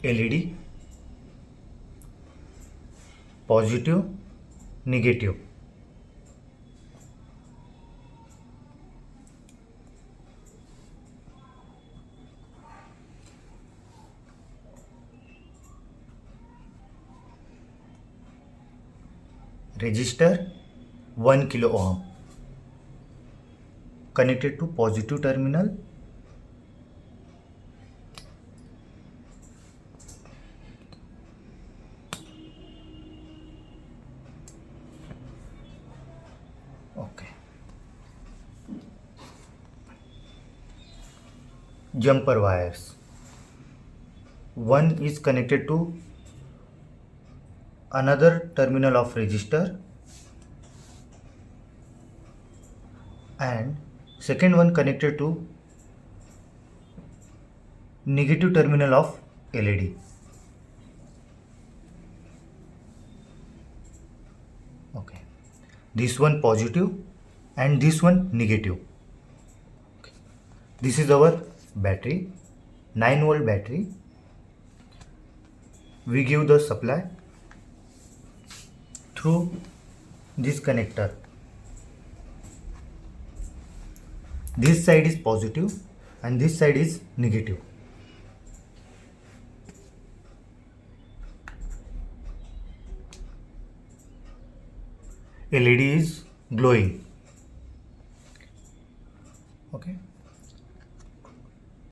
LED, positive, negative. Resistor 1 kilo ohm connected to positive terminal. Okay. Jumper wires. One is connected to another terminal of resistor and second one connected to negative terminal of LED. Okay, this one positive and this one negative. Okay. This is our battery, 9-volt battery. We give the supply through this connector. This side is positive and this side is negative. LED is glowing.